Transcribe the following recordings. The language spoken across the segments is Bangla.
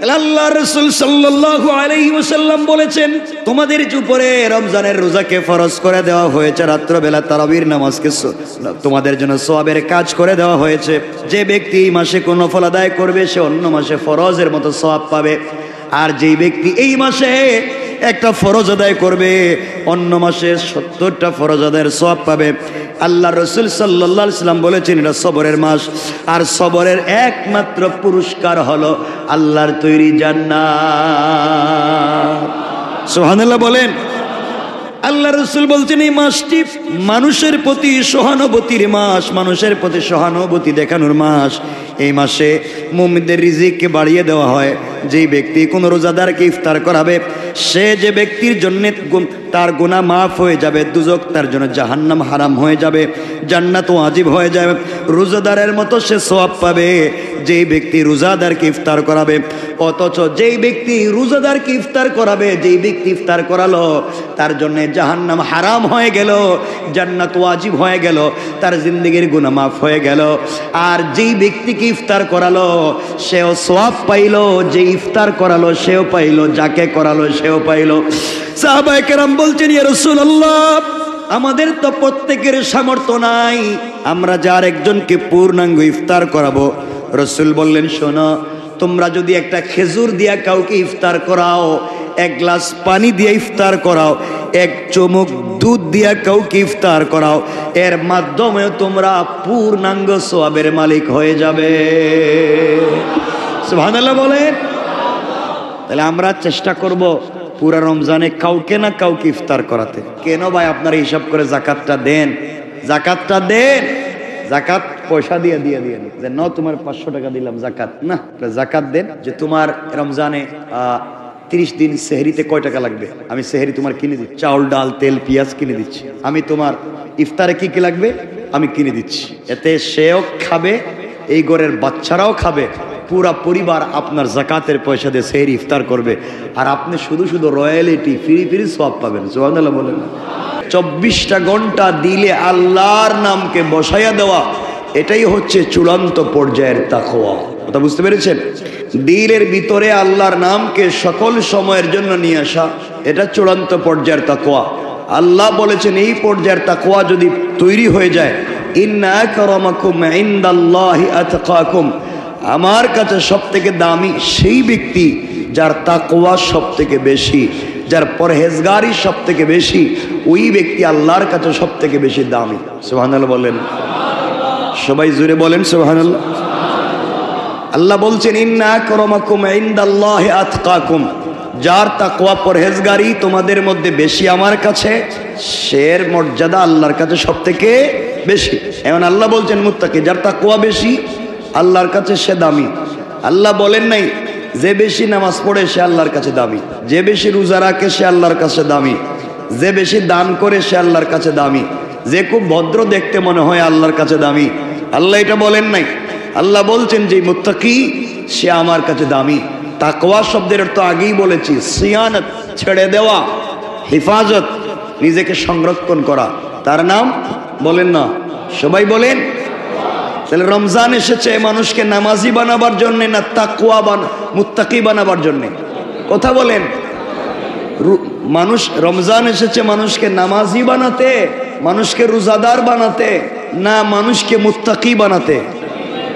আল্লাহ রাসূল সাল্লাল্লাহু আলাইহি ওয়াসাল্লাম বলেছেন, তোমাদের উপরে রমজানের রোজাকে ফরজ করে দেওয়া হয়েছে, রাত্রবেলা তারাবির নামাজকে তোমাদের জন্য সওয়াবের কাজ করে দেওয়া হয়েছে। যে ব্যক্তি এই মাসে কোনো নফল আদায় করবে সে অন্য মাসে ফরজের মতো সওয়াব পাবে, আর যেই ব্যক্তি এই মাসে একটা ফরজ আদায় করবে অন্য মাসে 70টা ফরজ আদায়ের সওয়াব পাবে। আল্লাহ রাসূল সাল্লাল্লাহু আলাইহি ওয়াসাল্লাম বলেছেন এটা সবরের মাস, আর সবরের একমাত্র পুরস্কার হলো আল্লাহর তৈরি জান্নাত। সুবহানাল্লাহ বলেন। আল্লাহ রাসূল বলছেন এই মাসটি মানুষের প্রতি সহানুভূতির মাস, মানুষের প্রতি সহানুভূতি দেখানোর মাস। এই মাসে মুমিনদের রিজিককে বাড়িয়ে দেওয়া হয়। যেই ব্যক্তি কোনো রোজাদারকে ইফতার করাবে সে যে ব্যক্তির জন্য তার গুনাহ মাফ হয়ে যাবে, দুজক তার জন্য জাহান্নাম হারাম হয়ে যাবে, জান্নাত ওয়াজিব হয়ে যাবে, রোজাদারের মতো সে সওয়াব পাবে যেই ব্যক্তি রোজাদারকে ইফতার করাবে। অথচ যেই ব্যক্তি রোজাদারকে ইফতার করাবে, যেই ব্যক্তি ইফতার করালো তার জন্য জাহান্নাম হারাম হয়ে গেল, জান্নাত ওয়াজিব হয়ে গেল, তার জিন্দেগির গুনাহ মাফ হয়ে গেল। আর যেই ব্যক্তিকে ইফতার করালো সেও সওয়াব পাইলো, যে ইফতার করালো সেও পাইলো, যাকে করালো সেও পাইলো। সাহাবায়ে কেরাম বলছেন, ইয়া রাসূলুল্লাহ আমাদের তো প্রত্যেকের সামর্থ্য নাই, আমরা যার একজনকে পূর্ণাঙ্গ ইফতার করাবো। রাসূল বললেন, শোনো, তোমরা যদি একটা খেজুর দিয়া কাউকে ইফতার করাও, এক গ্লাস পানি দিয়ে ইফতার করাও, এক চুমুক দুধ দিয়া কাউকে ইফতার করাও, এর মাধ্যমেও তোমরা পূর্ণাঙ্গ সওয়াবের মালিক হয়ে যাবে। সুবহানাল্লাহ বলেন। তাহলে আমরা চেষ্টা করব পুরা রমজানে কাউকে না কাউকে ইফতার করাতে। কেন ভাই আপনারা হিসাব করে জাকাতটা দেন, জাকাতটা দেন, জাকাত পয়সা দিয়ে দিয়ে দিয়ে যে ন তোমার 500 টাকা দিলাম জাকাত না, জাকাত দেন। যে তোমার রমজানে 30 দিন সেহরিতে কয় টাকা লাগবে, আমি সেহরি তোমার কিনে দিচ্ছি, চাউল ডাল তেল পেঁয়াজ কিনে দিচ্ছি, আমি তোমার ইফতারে কি কি লাগবে আমি কিনে দিচ্ছি। এতে সেও খাবে, এই ঘরের বাচ্চারাও খাবে, পুরা পরিবার আপনার জাকাতের পয়সা দিয়ে সেহরি ইফতার করবে, আর আপনি শুধু শুধু রয়্যালিটি ফ্রি ফ্রি সওয়াব পাবেন। সুবহানাল্লাহ বলেন। 24টা ঘন্টা দিলে আল্লাহর নামকে বসাইয়া দেওয়া, এটাই হচ্ছে চূড়ান্ত পর্যায়ের তাকওয়া। কথা বুঝতে পেরেছেন? দিলের ভিতরে আল্লাহর নামকে সকল সময়ের জন্য নিয়ে আসা, এটা চূড়ান্ত পর্যায়ের তাকওয়া। আল্লাহ বলেছেন এই পর্যায়ের তাকওয়া যদি তৈরি হয়ে যায়, ইন্না আকরামাকুম ইনদাল্লাহি আতকাকুম, আমার কাছে সবথেকে দামি সেই ব্যক্তি যার তাকওয়া সবথেকে বেশি, যার পরহেজগারি সবথেকে বেশি, ওই ব্যক্তি আল্লাহর কাছে সবথেকে বেশি দামি। সুবহানাল্লাহ বলেন। সবাই জোরে বলেন সুবহানাল্লাহ। আল্লাহ বলছেন ইন্না আকরামাকুম ইনদাল্লাহি আতকাকুম, যার তাকওয়া পরহেজগারি তোমাদের মধ্যে বেশি আমার কাছে, সের মর্যাদা আল্লাহর কাছে সবথেকে বেশি। এখন আল্লাহ বলছেন মুত্তাকি, যার তাকওয়া বেশি আল্লাহর কাছে সে দামি। আল্লাহ বলেন নাই যে বেশি নামাজ পড়ে সে আল্লাহর কাছে দামি, যে বেশি রোজা রাখে সে আল্লাহর কাছে দামি, যে বেশি দান করে সে আল্লাহর কাছে দামি, যে খুব ভদ্র দেখতে মনে হয় আল্লাহর কাছে দামি। আল্লাহ এটা বলেন নাই। আল্লাহ বলছেন যে মুত্তাকি সে আমার কাছে দামি। তাকওয়া শব্দের অর্থ আগেই বলেছি, সিয়ানত ছেড়ে দেওয়া, হেফাজত, নিজেকে সংরক্ষণ করা, তার নাম বলেন না, সবাই বলেন। তাহলে রমজান এসেছে মানুষকে নামাজি বানাবার জন্য না তাকওয়া মুত্তাকি বানাবার জন্য? কথা বলেন। মানুষ রমজান এসেছে মানুষকে নামাজি বানাতে, মানুষকে রোজাদার বানাতে, না মানুষকে মুত্তাকি বানাতে?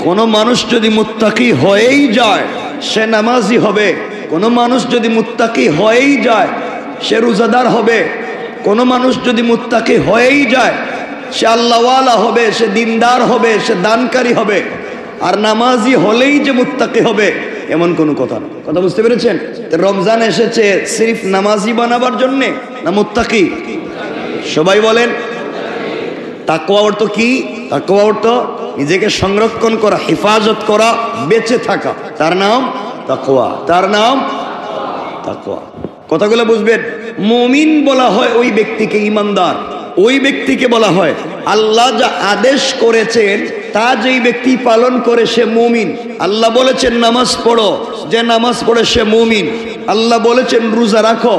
কোন মানুষ যদি মুত্তাকি হয়েই যায় সে নামাজি হবে, কোন মানুষ যদি মুত্তাকি হয়েই যায় সে রোজাদার হবে, কোন মানুষ যদি মুত্তাকি হয়েই যায় সে আল্লাহওয়ালা হবে, সে দিনদার হবে, সে দানকারী হবে। আর নামাজি হলেই যে মুত্তাকি হবে এমন কোনো কথা না। কথা বুঝতে পেরেছেন? রমজান এসেছে সির্ফ নামাজি বানাবার জন্যে না মুত্তাকি? সবাই বলেন। তাকওয়া অর্থ কি? তাকওয়া অর্থ নিজেকে সংরক্ষণ করা, হেফাজত করা, বেঁচে থাকা, তার নাম তাকওয়া, তার নাম তাকওয়া। কথাগুলো বুঝবেন। মুমিন বলা হয় ওই ব্যক্তিকে, ইমানদার ওই ব্যক্তিকে বলা হয় আল্লাহ যা আদেশ করেছেন তা যেই ব্যক্তি পালন করে সে মুমিন। আল্লাহ বলেছেন নামাজ পড়ো, যে নামাজ পড়ে সে মুমিন। আল্লাহ বলেছেন রোজা রাখো,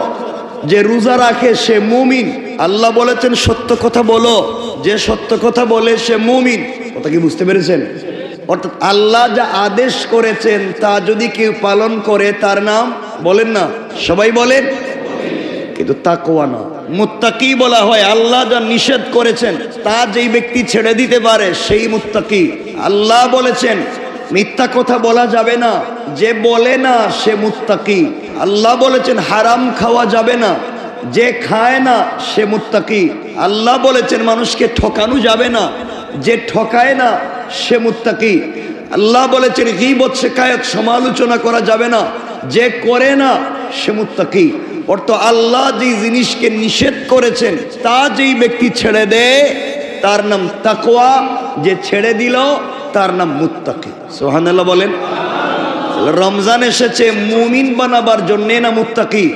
যে রোজা রাখে সে মুমিন। আল্লাহ বলেছেন সত্য কথা বলো, যে সত্য কথা বলে সে মুমিন। কথা কি বুঝতে পেরেছেন? অর্থাৎ আল্লাহ যা আদেশ করেছেন তা যদি কেউ পালন করে তার নাম বলেন না, সবাই বলেন, কিন্তু তাকওয়া না। মুত্তাকি বলা হয় আল্লাহ যা নিষেধ করেছেন তা যেই ব্যক্তি ছেড়ে দিতে পারে সেই মুত্তাকি। আল্লাহ বলেছেন মিথ্যা কথা বলা যাবে না, যে বলে না সে মুত্তাকি। আল্লাহ বলেছেন হারাম খাওয়া যাবে না, যে খায় না সে মুত্তাকি। আল্লাহ বলেছেন মানুষকে ঠকানো যাবে না, যে ঠকায় না সে মুত্তাকি। আল্লাহ বলেছেন গীবত শিকায়ত সমালোচনা করা যাবে না, যে করে না সে মুত্তাকি। অর্থাৎ আল্লাহ যে জিনিসকে নিষেধ করেছেন তা যেই ব্যক্তি ছেড়ে দেয় তার নাম তাকওয়া, যে ছেড়ে দিল তার নাম মুত্তাকি। সুবহানাল্লাহ বলেন। রমজান এসেছে মুমিন বানাবার জন্যে না মুত্তাকি?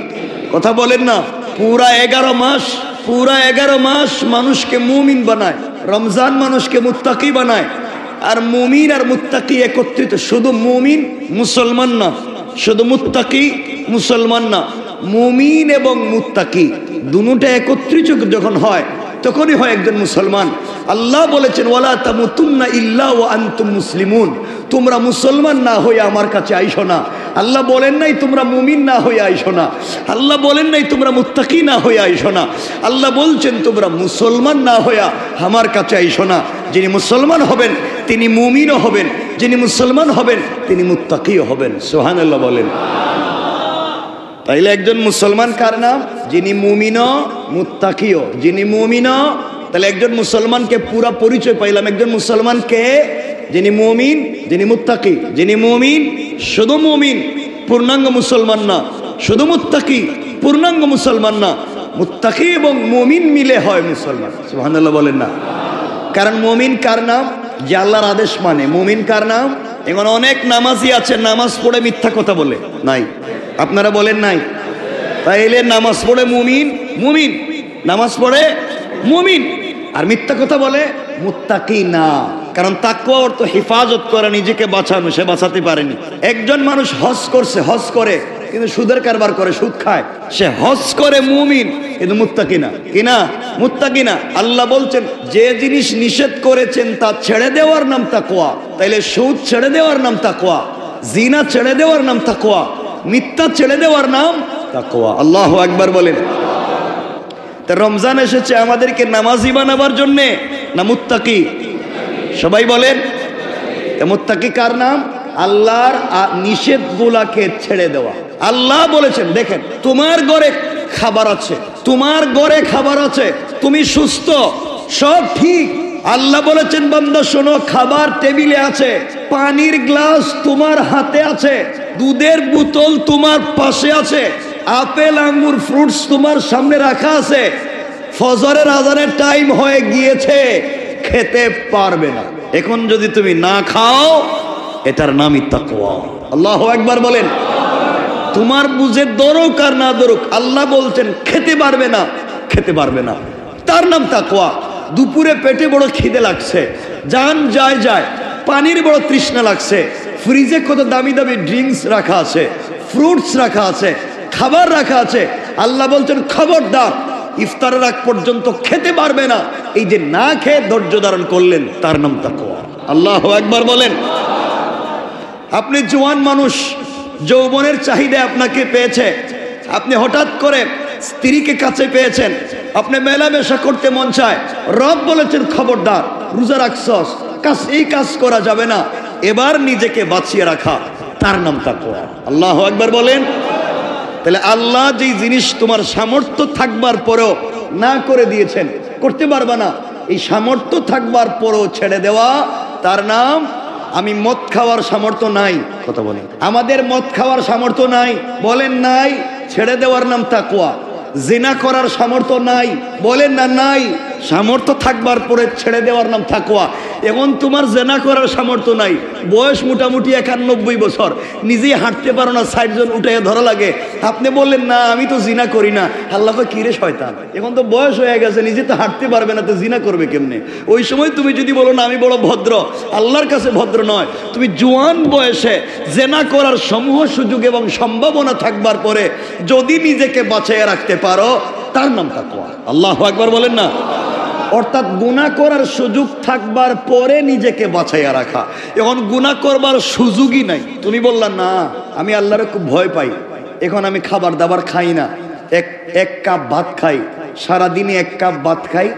কথা বলেন না। পুরা 11 মাস মানুষকে মুমিন বানায়, রমজান মানুষকে মুত্তাকি বানায়। আর মুমিন আর মুত্তাকি একত্রিত, শুধু মুমিন মুসলমান না, শুধু মুত্তাকি মুসলমান না, মুমিন এবং মুত্তাকি দুটোটা একত্রিত যখন হয় তখনই হয় একজন মুসলমান। আল্লাহ বলেছেন ওয়ালা তামুতুন্না ইল্লা ওয়া আনতুম মুসলিমুন, তোমরা মুসলমান না হয়ে আমার কাছে আইসো না। আল্লাহ বলেন নাই তোমরা মুমিন না হয়ে আইসো না, আল্লাহ বলেন নাই তোমরা মুত্তাকি না হয়ে আইসো না। আল্লাহ বলছেন তোমরা মুসলমান না হইয়া আমার কাছে আইসো না। যিনি মুসলমান হবেন তিনি মুমিনও হবেন, যিনি মুসলমান হবেন তিনি মুত্তাকিও হবেন। সুবহানাল্লাহ বলেন। তাইলে একজন মুসলমান কার নাম? যিনি মুমিনও মুত্তাকিও। যিনি মুমিনও, তাহলে একজন মুসলমানকে পুরা পরিচয় পাইলাম। একজন মুসলমানকে যিনি মুমিন, যিনি মুত্তাকি। যিনি মুমিন শুধু মুমিন, পূর্ণাঙ্গ মুসলমান না। শুধু মুত্তাকি পূর্ণাঙ্গ মুসলমান না, মুত্তাকি এবং মুমিন মিলে হয় মুসলমান। সুবহানাল্লাহ বলেন না। কারণ মুমিন কার নাম? যে আল্লাহর আদেশ মানে। মুমিন কার নাম? এখন অনেক নামাজি আছে নামাজ পড়ে মিথ্যা কথা বলে, নাই? আপনারা বলেন নাই? তাইলে নামাজ পড়ে মুমিন, মুমিন নামাজ পড়ে মুমিন, আর মিথ্যা কথা বলে মুত্তাকি না। কারণ তাকওয়া অর্থ হেফাজত করা, নিজেকে বাঁচানো, সে বাঁচাতে পারেনি। একজন মানুষ হজ করছে, হজ করে কিন্তু সুদের কারবার করে, সুদ খায়, সে হজ করে মুমিন কিন্তু মুত্তাকি না। কিনা? মুত্তাকি না। আল্লাহ বলছেন যে জিনিস নিষেধ করেছেন তা ছেড়ে দেওয়ার নাম তাকওয়া। তাইলে সুদ ছেড়ে দেওয়ার নাম তাকওয়া, জিনা ছেড়ে দেওয়ার নাম তাকওয়া, মিথ্যা ছেড়ে দেওয়ার নাম তাকওয়া। আল্লাহু আকবার বলেন। তা রমজান এসেছে আমাদেরকে নামাজি বানাবার জন্যে না মুত্তাকি? সবাই বলেন। তা মুত্তাকি কার নাম? আল্লাহর নিষেধগুলাকে ছেড়ে দেওয়া। আল্লাহ বলেছেন দেখেন তোমার ঘরে খাবার আছে, তোমার ঘরে খাবার আছে, তুমি সুস্থ, সব ঠিক। আল্লাহ বলেছেন বান্দা শোনো, খাবার টেবিলে আছে, পানির গ্লাস তোমার হাতে আছে, দুধের বোতল তোমার পাশে আছে, আপেল আঙ্গুর ফ্রুটস তোমার সামনে রাখা আছে, ফজরের আজানের টাইম হয়ে গিয়েছে, খেতে পারবে না। এখন যদি তুমি না খাও এটার নামই তাকওয়া। আল্লাহু আকবার বলেন। তোমার বুঝে দরুক আর না দরুক, আল্লাহ বলছেন খেতে পারবে না, খেতে পারবে না, তার নাম তাকওয়া। দুপুরে পেটে বড় খিদে লাগছে, জান যায় যায়, পানির বড় তৃষ্ণা লাগছে, ফ্রিজে কত দামি দামি ড্রিঙ্কস রাখা আছে, ফ্রুটস রাখা আছে, খাবার রাখা আছে। আল্লাহ বলছেন খবরদার, ইফতারের আগ পর্যন্ত খেতে পারবে না। এই যে না খেয়ে ধৈর্য ধারণ করলেন তার নাম তাকওয়া। আল্লাহু আকবার বলেন। আপনি জওয়ান মানুষ, যৌবনের চাহিদা আপনাকে পেয়েছে, আপনি হঠাৎ করে স্ত্রীকে কাছে পেয়েছেন, আপনি মেলামেশা করতে মন চায়, রব বলেছেন খবরদার, রোজা রাখছস, এই কাজ করা যাবে না, এবার নিজেকে বাঁচিয়ে রাখা, তার নাম তাকওয়া। আল্লাহু আকবার বলেন। তাহলে আল্লাহ যে জিনিস তোমার সামর্থ্য থাকবার পরেও না করে দিয়েছেন, করতে পারবা না, এই সামর্থ্য থাকবার পরেও ছেড়ে দেওয়া, তার নাম। আমি মদ খাওয়ার সামর্থ্য নাই, কথা বলেন, আমাদের মদ খাওয়ার সামর্থ্য নাই, বলেন নাই, ছেড়ে দেওয়ার নাম তাকওয়া। জিনা করার সামর্থ্য নাই, বলেন না নাই, সামর্থ্য থাকবার পরে ছেড়ে দেওয়ার নাম তাকওয়া। এখন তোমার জিনা করার সামর্থ্য নাই, বয়স মোটামুটি 91 বছর, নিজেই হাঁটতে পারো না, 60 জন উঠে ধরা লাগে, আপনি বললেন না আমি তো জিনা করি না। আল্লাহ কয় কিরে শয়তান, এখন তো বয়স হয়ে গেছে, নিজে তো হাঁটতে পারবে না, তো জিনা করবে কেমনে? ওই সময় তুমি যদি বলো না আমি বড় ভদ্র, আল্লাহর কাছে ভদ্র নয়। তুমি জোয়ান বয়সে জিনা করার সমূহ সুযোগ এবং সম্ভাবনা থাকবার পরে যদি নিজেকে বাঁচিয়ে রাখতে পারো, তার নাম তাকওয়া। আল্লাহু আকবার বলেন না। অর্থাৎ গুনাহ করার সুযোগ থাকবার পরে নিজেকে বাঁচাইয়া রাখা। এখন গুনাহ করবার সুযোগই নাই, তুমি বললা না আমি আল্লাহরে খুব ভয় পাই, এখন আমি খাবার দাবার খাই না, এক কাপ ভাত খাই, সারাদিনে এক কাপ ভাত খাই,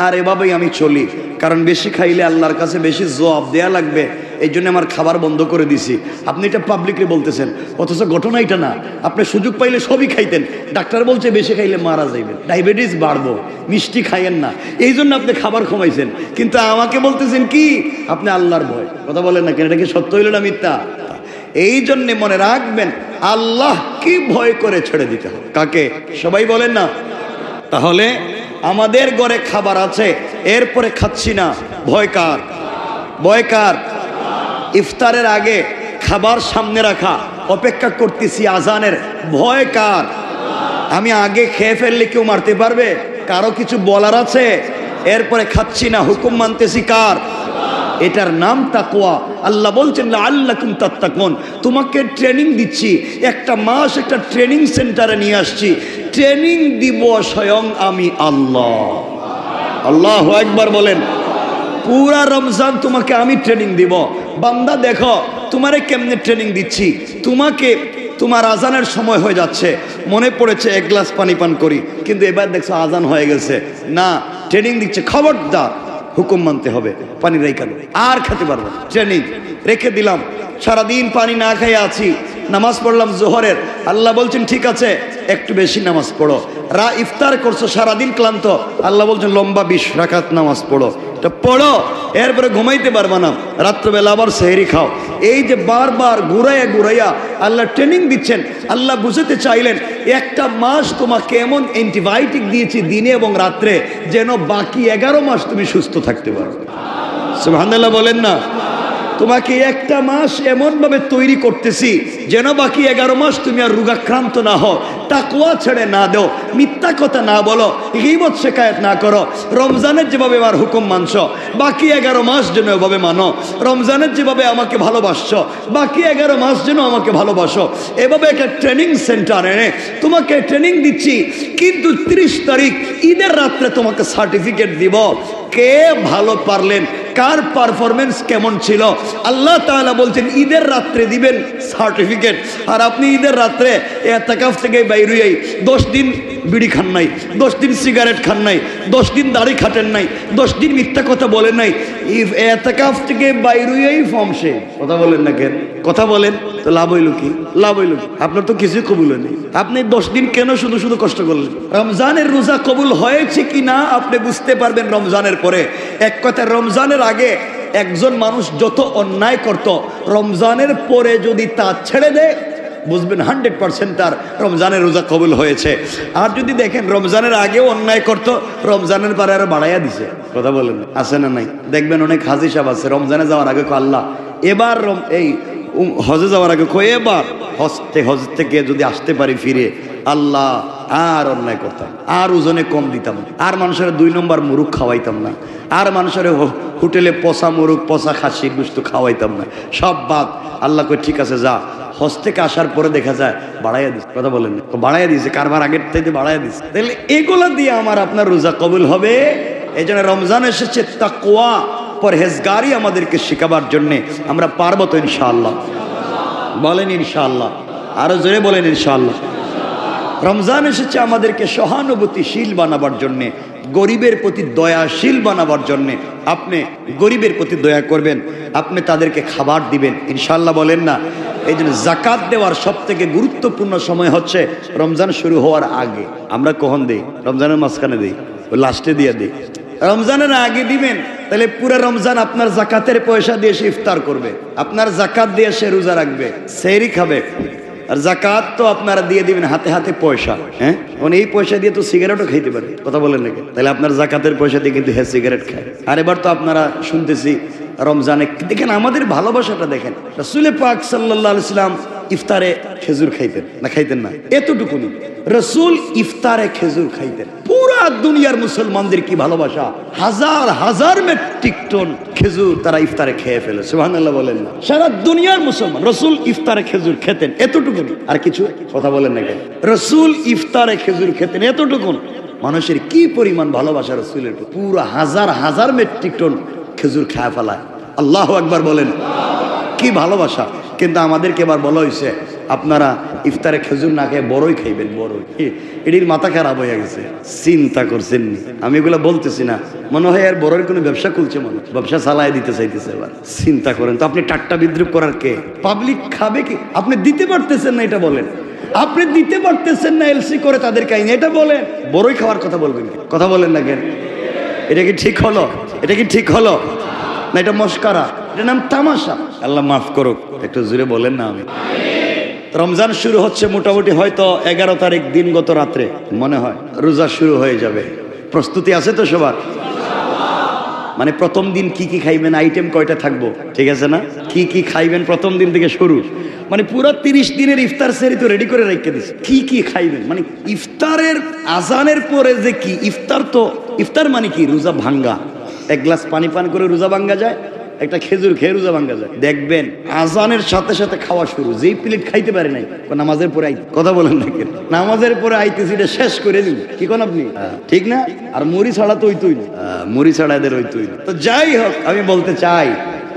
আর এভাবেই আমি চলি, কারণ বেশি খাইলে আল্লাহর কাছে বেশি জবাব দেয়া লাগবে, এই জন্য আমার খাবার বন্ধ করে দিছি। আপনি এটা পাবলিকলি বলতেছেন, অথচ ঘটনা এটা না। আপনি সুযোগ পাইলে সবই খাইতেন, ডাক্তার বলছে বেশি খাইলে মারা যাইবেন, ডায়াবেটিস বাড়বো, মিষ্টি খাইয়েন না, এই জন্য আপনি খাবার কমাইছেন। কিন্তু আমাকে বলতেছেন কি আপনি আল্লাহর ভয়, কথা বলেন না কেন? এটা কি সত্য হইল না মিথ্যা? এই জন্যে মনে রাখবেন আল্লাহ কি ভয় করে ছেড়ে দিতে হবে। কাকে? সবাই বলেন না। তাহলে আমাদের ঘরে খাবার আছে, এরপরে খাচ্ছি না, ভয় কার? ভয় কার? ইফতারের আগে খাবার সামনে রাখা, অপেক্ষা করতেছি আজানের, ভয় কার? আমি আগে খেয়ে ফেললে কেউ মারতে পারবে? কারো কিছু বলার আছে? এরপরে খাচ্ছি না, হুকুম মানতেছি কার? এটার নাম তাকওয়া। আল্লাহ বলছেন লাআল্লাকুম তাত্তাকুন, তোমাকে ট্রেনিং দিচ্ছি, একটা মাস একটা ট্রেনিং সেন্টারে নিয়ে আসছি, ট্রেনিং দিব স্বয়ং আমি আল্লাহ। আল্লাহু আকবার বলেন। পুরা রমজান তোমাকে আমি ট্রেনিং দিব। বান্দা দেখো তোমারে কেমনে ট্রেনিং দিচ্ছি। তোমাকে তোমার আজানের সময় হয়ে যাচ্ছে, মনে পড়েছে এক গ্লাস পানি পান করি, কিন্তু এবার দেখছো আজান হয়ে গেছে, না ট্রেনিং দিচ্ছে, খবরদার হুকুম মানতে হবে, পানি রেখে দাও, আর খেতে পারবো না, ট্রেনিং রেখে দিলাম। সারাদিন পানি না খেয়ে আছি, নামাজ পড়লাম জোহরের, আল্লাহ বলছেন ঠিক আছে একটু বেশি নামাজ পড়ো। ইফতার করছো, সারাদিন ক্লান্ত, আল্লাহ বলছেন লম্বা 20 রাকাত নামাজ পড়ো, এটা পড়ো, এরপরে ঘুমাইতে পারবা না, রাত্রবেলা আবার সেহরি খাও। এই যে বারবার ঘুরাইয়া ঘুরাইয়া আল্লাহ ট্রেনিং দিচ্ছেন। আল্লাহ বুঝাতে চাইলেন একটা মাস তোমাকে এমন অ্যান্টিবায়োটিক দিয়েছি দিনে এবং রাত্রে, যেন বাকি 11 মাস তুমি সুস্থ থাকতে পারো। সুবহানাল্লাহ বলেন না। তোমাকে একটা মাস এমনভাবে তৈরি করতেছি যেন বাকি 11 মাস তুমি আর রোগাক্রান্ত না হও, তাকওয়া ছেড়ে না দাও, মিথ্যা কথা না বলো, গীবত শিকায়েত না করো। রমজানের যেভাবে আমার হুকুম মানছো, বাকি 11 মাস যেন এভাবে মানো। রমজানের যেভাবে আমাকে ভালোবাসছো, বাকি 11 মাস যেন আমাকে ভালোবাসো। এভাবে একটা ট্রেনিং সেন্টার এনে তোমাকে ট্রেনিং দিচ্ছি, কিন্তু 30 তারিখ ঈদের রাত্রে তোমাকে সার্টিফিকেট দিব, কে ভালো পারলেন, কার পারফরমেন্স কেমন ছিল। আল্লাহ তাআলা বলছেন ঈদের রাত্রে দিবেন সার্টিফিকেট, আর আপনি ঈদের রাত্রে ইতিকাফ থেকে বাইরে 10 দিন বিড়ি খান নাই, 10 দিন সিগারেট খান নাই, 10 দিন দাড়ি খাটেন নাই, 10 দিন মিথ্যা কথা বলেন নাই, ইতিকাফ থেকে বাইরেই ফমসে। কথা বলেন না কেন? কথা বলেন তো লাভ হইল কি? লাভ হইল কি? আপনার তো কিছুই কবুল হয়নি, আপনি 10 দিন কেন শুধু শুধু কষ্ট করলেন? রমজানের রোজা কবুল হয়েছে কি না আপনি বুঝতে পারবেন রমজানের পরে। এক কথা, রমজানের আগে একজন মানুষ যত অন্যায় করত, রমজানের পরে যদি তা ছেড়ে দেয় বুঝবেন 100% তার রমজানের রোজা কবুল হয়েছে। আর যদি দেখেন রমজানের আগেও অন্যায় করত, রমজানের পরে আরো বাড়াইয়া দিছে। কথা বলেন আছে না নাই? দেখবেন অনেক হাজি সাহেব আছে রমজানে যাওয়ার আগে আল্লাহ এবার এই হজে যাওয়ার আগে এবার হজ থেকে যদি আসতে পারি ফিরে, আল্লাহ আর অন্যায় করতাম, আর ওজনে কম দিতাম, আর মানুষের 2 নম্বর মুরুখ খাওয়াইতাম না, আর মানুষের হোটেলে পচা মুরুখ পচা খাসির গোশত খাওয়াইতাম না, সব বাদ। আল্লাহ কই ঠিক আছে যা। হজ থেকে আসার পরে দেখা যায় বাড়াইয়া দিচ্ছে। কথা বলেন, বাড়াইয়া দিচ্ছে, কারবার আগের থেকে বাড়াইয়া দিচ্ছে। তাহলে এগুলা দিয়ে আমার আপনার রোজা কবুল হবে। এই জন্য রমজান এসেছে তাকওয়া পরহেজগারি আমাদেরকে শেখাবার জন্যে। আমরা পারবো তো ইনশাআল্লাহ? বলেন ইনশাআল্লাহ, আরো জোরে বলেন ইনশাআল্লাহ। রমজান এসেছে আমাদেরকে সহানুভূতিশীল বানাবার জন্যে, গরিবের প্রতি দয়াশীল বানাবার জন্যে। আপনি গরিবের প্রতি দয়া করবেন, আপনি তাদেরকে খাবার দিবেন ইনশাআল্লাহ, বলেন না। এই জন্য জাকাত দেওয়ার সব থেকে গুরুত্বপূর্ণ সময় হচ্ছে রমজান শুরু হওয়ার আগে। আমরা কখন দিই? রমজানের মাঝখানে দিই, লাস্টে দিয়ে দিই। রমজানের আগে দিবেন, তাহলে পুরো রমজান আপনার জাকাতের পয়সা দিয়ে সে ইফতার করবে, আপনার জাকাত দিয়ে সে রোজা রাখবে, সেহরি খাবে। আর জাকাত তো আপনারা দিয়ে দিবেন হাতে হাতে পয়সা। হ্যাঁ, মানে এই পয়সা দিয়ে তো সিগারেটও খাইতে পারে। কথা বলেন নাকি? তাহলে আপনার জাকাতের পয়সা দিয়ে কিন্তু সিগারেট খায়। আর এবার তো আপনারা শুনতেছি রমজানে দেখেন আমাদের ভালোবাসাটা দেখেন। রাসূল পাক সাল্লাল্লাহু আলাইহি সাল্লাম ইফতারে খেজুর খাইতেন না? খাইতেন না? এতটুকুনি রাসূল ইফতারে খেজুর খাইতেন। পুরা দুনিয়ার মুসলমানদের কি ভালোবাসা, হাজার হাজার মেট্রিক টন খেজুর তারা ইফতারে খেয়ে ফেলে, সুবহানাল্লাহ বলেন না। সারা দুনিয়ার মুসলমান, রসুল ইফতারে খেজুর খেতেন এতটুকুনি, আর কিছু কথা বলেন না কেন? রসুল ইফতারে খেজুর খেতেন এতটুকুন। মানুষের কি পরিমাণ ভালোবাসা রসুলের, পুরো হাজার হাজার মেট্রিক টন খেজুর খায় ফেলায়। আল্লাহু আকবার বলেন, কি ভালোবাসা। কিন্তু আমাদেরকে এবার বলা হয়েছে আপনারা ইফতারে খেজুর না খেয়ে বড়ই খাইবেন, বড়ই। এটির মাথা খারাপ হয়ে গেছে। চিন্তা করছেন নি? আমি এগুলো বলতেছি না, মনে হয় আর বড়ের কোনো ব্যবসা খুলছে, মনে ব্যবসা চালায় দিতে চাইতেছে। এবার চিন্তা করেন তো, আপনি ঠাট্টা বিদ্রুপ করার কে? পাবলিক খাবে কি? আপনি দিতে পারতেছেন না এটা বলেন, আপনি দিতে পারতেছেন না এলসি করে তাদের কাহিনী, এটা বলেন। বড়ই খাওয়ার কথা বলবেন, কথা বলেন না কেন? এটা কি ঠিক হলো? এটা কি ঠিক হলো না? এটা মস্কারা, এটার নাম তামাশা। আল্লাহ মাফ করুক, একটু জোরে বলেন না আমি। রমজান শুরু হচ্ছে মোটামুটি হয়তো 11 তারিখ দিন গত রাত্রে মনে হয় রোজা শুরু হয়ে যাবে। প্রস্তুতি আছে তো সবার? মানে প্রথম দিন কি কি খাইবেন, আইটেম কয়টা থাকবো, ঠিক আছে না? কি কি খাইবেন প্রথম দিন থেকে শুরু, মানে পুরো 30 দিনের ইফতার সেরি তো রেডি করে রেখে দিচ্ছে। কি কি খাইবেন, মানে ইফতারের আজানের পরে যে কি ইফতার, তো ইফতার মানে কি? রোজা ভাঙ্গা। এক গ্লাস পানি পান করে রোজা ভাঙ্গা যায়, একটা খেজুর খেয়ে রোজা ভাঙ্গা যায়। দেখবেন আজানের সাথে সাথে খাওয়া শুরু। যেই প্লেট খাইতে পারে নাই, নামাজের পরে আইতে, কথা বলেন নাকি? নামাজের পরে আইতেছি, এটা শেষ করে দিন। কি কোন আপনি, ঠিক না? আর মুড়ি ছাড়া তো ওইতুই না, মুড়ি ছাড়া এদের ওইতুই না। তো যাই হোক, আমি বলতে চাই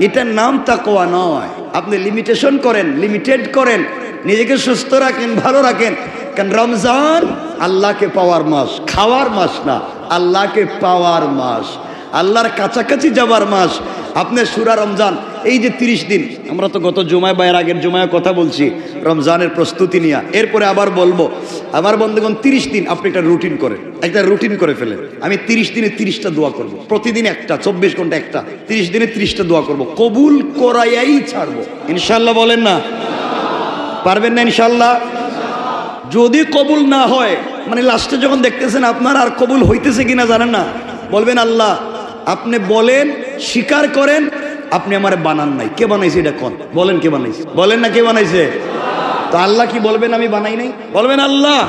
এটার নাম তাকওয়া নয়। আপনি লিমিটেশন করেন, লিমিটেড করেন, নিজেকে সুস্থ রাখেন, ভালো রাখেন। কারণ রমজান আল্লাহকে পাওয়ার মাস, খাওয়ার মাস না, আল্লাহকে পাওয়ার মাস, আল্লাহর কাছাকাছি যাবার মাস। আপনার সুরা রমজান, এই যে 30 দিন, আমরা তো গত জুমায় বা এর আগের জুমায় কথা বলছি রমজানের প্রস্তুতি নিয়ে, এরপরে আবার বলবো। আমার বন্ধুগণ 30 দিন আপনি একটা রুটিন করেন, একটা রুটিন করে ফেলেন। আমি 30 দিনে 30টা দোয়া করব, প্রতিদিন একটা, 24 ঘন্টা একটা, 30 দিনে 30টা দোয়া করব, কবুল করাইয়াই ছাড়বো ইনশাল্লাহ। বলেন না, পারবেন না ইনশাল্লাহ? যদি কবুল না হয়, মানে লাস্টে যখন দেখতেছেন আপনার আর কবুল হইতেছে কিনা জানেন না, বলবেন আল্লাহ আপনি বলেন, স্বীকার করেন আপনি আমার বানান নাই। কে বানাইছে এটা কোন? বলেন কে বানাইছে? বলেন না কে বানাইছে? তো আল্লাহ কি বলবেন আমি বানাই নাই? বলবেন আল্লাহ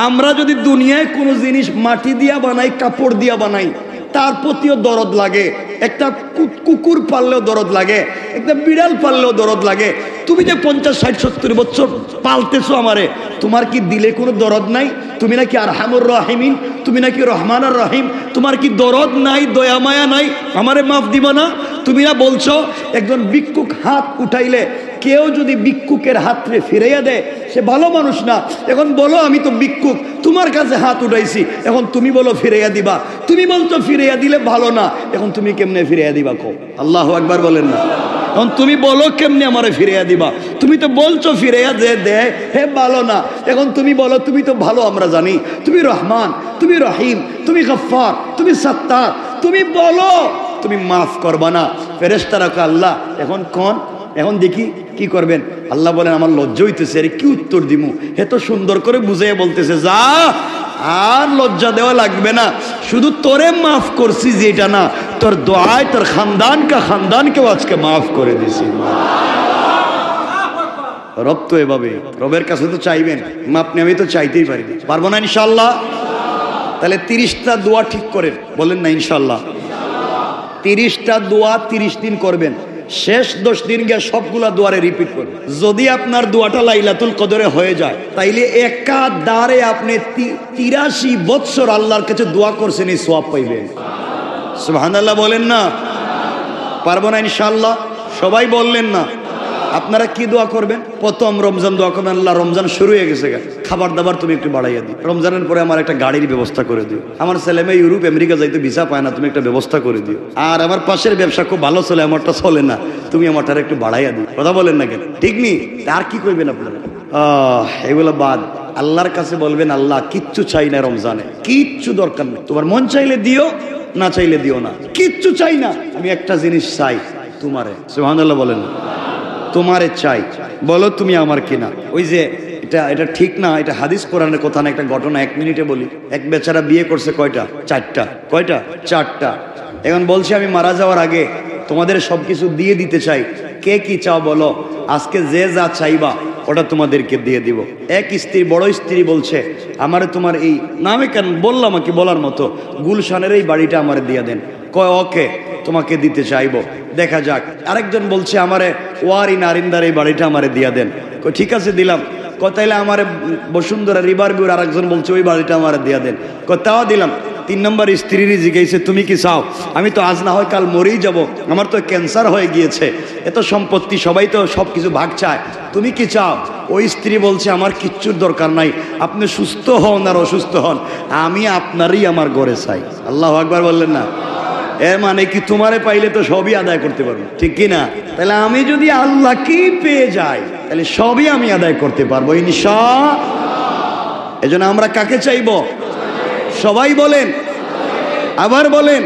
আমরা যদি দুনিয়ায় কোনো জিনিস মাটি দিয়া বানাই, কাপড় দিয়া বানাই, তার প্রতিও দরদ লাগে। একটা কুকুর পাললেও দরদ লাগে, একটা বিড়াল পাললেও দরদ লাগে। তুমি যে 50, 60, 70 বছর পালতেছো আমারে, তোমার কি দিলে কোনো দরদ নাই? তুমি নাকি আরহামুর রাহিমিন, তুমি নাকি রহমান আর রহিম, তোমার কি দরদ নাই, দয়া মায়া নাই? আমারে মাফ দিবা না? তুমি না বলছো একজন ভিক্ষুক হাত উঠাইলে কেউ যদি ভিক্ষুকের হাতরে ফিরাইয়া দেয় সে ভালো মানুষ না। এখন বলো আমি তো ভিক্ষুক, তোমার কাছে হাত উঠাইছি, এখন তুমি বলো ফিরাইয়া দিবা। তুমি বলছো ফিরাইয়া দিলে ভালো না, এখন তুমি কেমনে ফিরাইয়া দিবা? কো আল্লাহু আকবার বলেন না। এখন তুমি বলো কেমনে আমারে ফিরাইয়া দিবা? তুমি তো বলছো ফিরাইয়া যে দেয় হে ভালো না, এখন তুমি বলো তুমি তো ভালো, আমরা জানি তুমি রহমান, তুমি রহিম, তুমি গফফার, তুমি সত্তার, তুমি বলো তুমি মাফ করবা না। ফেরেশতারা কয় আল্লাহ এখন কোন, এখন দেখি কি করবেন? আল্লাহ বলেন আমার লজ্জা হইতেছে, আরে কি উত্তর দিমু? হে তো সুন্দর করে বুঝাইয়া বলতেছে যা, আর লজ্জা দেওয়া লাগবে না, শুধু তোরে মাফ করছি যেটা না, তোর দোয়ায় তোর খানদানকেও আজকে মাফ করে দিছি। রব তো এভাবে, রবের কাছে তো চাইবেন, মাপ নেবে তো চাইতেই পারি, পারবো না ইনশাল্লাহ? তাহলে 30টা দোয়া ঠিক করেন, বলেন না ইনশাল্লাহ? 30টা দোয়া 30 দিন করবেন, শেষ 10 দিন গিয়ে সবগুলা দোয়ারে রিপিট করবেন। যদি আপনার দোয়াটা লাইলাতুল কদরে হয়ে যায়, তাইলে একাধারে আপনি 83 বছর আল্লাহর কাছে দোয়া করছেন, এই সওয়াব পাইবেন। সুবহানাল্লাহ বলেন না? পারবো না ইনশাআল্লাহ? সবাই বললেন না? আপনারা কি দোয়া করবেন? প্রথম রমজান দোয়া করবেন, আল্লাহ রমজান শুরু হয়ে গেছে, খাবার দাবার তুমি একটু বাড়াইয়া দিও। রমজানের পরে আমার একটা গাড়ির ব্যবস্থা করে দিও। আমার ছেলে মেয়ে ইউরোপ আমেরিকা যাইতে ভিসা পায় না, তুমি একটা ব্যবস্থা করে দিও। আর আমার পাশের ব্যবসা খুব ভালো চলে, আমারটা চলে না, তুমি আমারটা একটু বাড়াইয়া দিও। কথা বলেন না কেন? ঠিক নি? আর কি করবেন আপনারা? এগুলো বাদ, আল্লাহর কাছে বলবেন আল্লাহ কিচ্ছু চাই না রমজানে, কিচ্ছু দরকার নেই, তোমার মন চাইলে দিও, না চাইলে দিও না, কিচ্ছু চাই না, আমি একটা জিনিস চাই তোমারে। সুবহানাল্লাহ বলেন, তোমারে চাই, বলো তুমি আমার কিনা। ওই যে এটা ঠিক না, এটা হাদিস কোরআনের কথা না, একটা ঘটনা 1 মিনিটে বলি। এক বেচারা বিয়ে করছে কয়টা? 4টা। কয়টা? 4টা। এখন বলছি আমি মারা যাওয়ার আগে তোমাদের সবকিছু দিয়ে দিতে চাই, কে কি চাও বলো, আজকে যে যা চাইবা ওটা তোমাদেরকে দিয়ে দিব। এক স্ত্রী, বড় স্ত্রী বলছে আমারে তোমার এই নামে কেন বললাম, কি বলার মতো, গুলশানের এই বাড়িটা আমারে দিয়ে দেন। কয় ওকে, তোমাকে দিতে চাইবো, দেখা যাক। আরেকজন বলছে আমারে ওয়ারি নারিন্দার এই বাড়িটা আমারে দিয়া দেন। ঠিক আছে দিলাম। তাইলে আমার বসুন্ধরা রিভার ভিউর আরেকজন বলছে ওই বাড়িটা আমার দিয়া দেন। তাও দিলাম। 3 নম্বর স্ত্রীর জিজ্ঞাসা তুমি কি চাও? আমি তো আজ না হয় কাল মরেই যাব, আমার তো ক্যান্সার হয়ে গিয়েছে, এত সম্পত্তি, সবাই তো সব কিছু ভাগ চায়, তুমি কি চাও? ওই স্ত্রী বলছে আমার কিচ্ছুর দরকার নাই, আপনি সুস্থ হন আর অসুস্থ হন, আমি আপনারই আমার ঘরে চাই। আল্লাহু আকবার বললেন না? এর মানে কি তোমারে পাইলে তো সবই আদায় করতে পারবো, ঠিক কি না? তাহলে আমি যদি আল্লাহকেই পেয়ে যাই তাহলে সবই আমি আদায় করতে পারবো ইনশাআল্লাহ। এজন্য আমরা কাকে চাইবো? সবাই বলেন, আবার বলেন।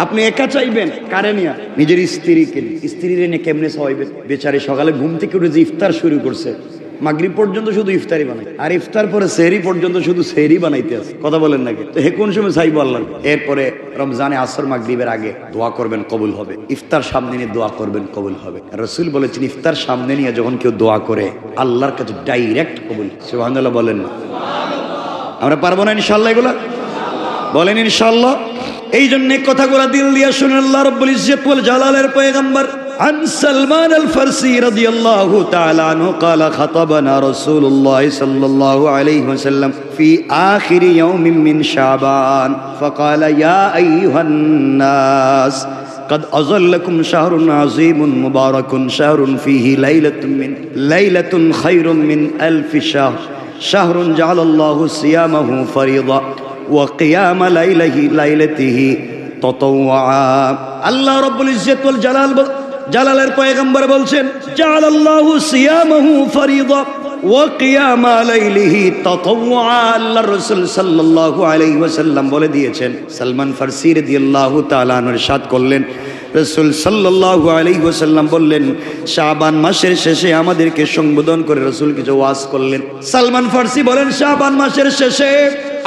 আপনি একা চাইবেন? কারে নিয়া? নিজের স্ত্রীকে। স্ত্রীর এনে কেমনে চাইবেন? বেচারি সকালে ঘুম থেকে উঠে যে ইফতার শুরু করছে, মাগরিব পর্যন্ত শুধু ইফতারি বানাই, আর ইফতার পরে সেহরি পর্যন্ত শুধু সেহরি বানাইতে আছে। কথা বলেন নাকি? তো হে কোন সময় চাইবো আল্লাহ? এরপরে রমজানে আসর মাগরিবের আগে দোয়া করবেন, কবুল হবে। ইফতার সামনে নিয়ে দোয়া করবেন, কবুল হবে। রাসূল বলেছেন ইফতার সামনে নিয়ে যখন কেউ দোয়া করে আল্লাহর কাছে ডাইরেক্ট কবুল। সুবহানাল্লাহ বলেন না? আমরা পারবো না ইনশাআল্লাহ এগুলা? বলেন ইনশাআল্লাহ। এই জন্য কথাগুলো দিল দিয়া শুনে আল্লাহ রাব্বুল ইজ্জত ওয়াল জালালের পয়গম্বর عن سلمان الفارسي رضي الله تعالى عنه قال خطبنا رسول الله صلى الله عليه وسلم في آخر يوم من شعبان فقال يا أيها الناس قد أظلكم شهر عظيم مبارك شهر فيه ليلة خير من 1000 شهر شهر جعل الله صيامه فريضة وقيام ليلته تطوعا الله رب العزة والجلال জালালের পয়গম্বর বলছেন জাআলাল্লাহু সিয়ামাহু ফরিদা ওয়া কিয়ামা লাইলিহি তাতাওয়া। আল্লাহর রাসূল সাল্লাল্লাহু আলাইহি ওয়াসাল্লাম বলে দিয়েছেন। সালমান ফারসি রাদিয়াল্লাহু তাআলা আনহু ইরশাদ করলেন, রাসূল সাল্লাল্লাহু আলাইহি ওয়াসাল্লাম বললেন শাবান মাসের শেষে আমাদেরকে সম্বোধন করে রাসূল কিছু ওয়াজ করলেন। সালমান ফারসি বলেন শাবান মাসের শেষে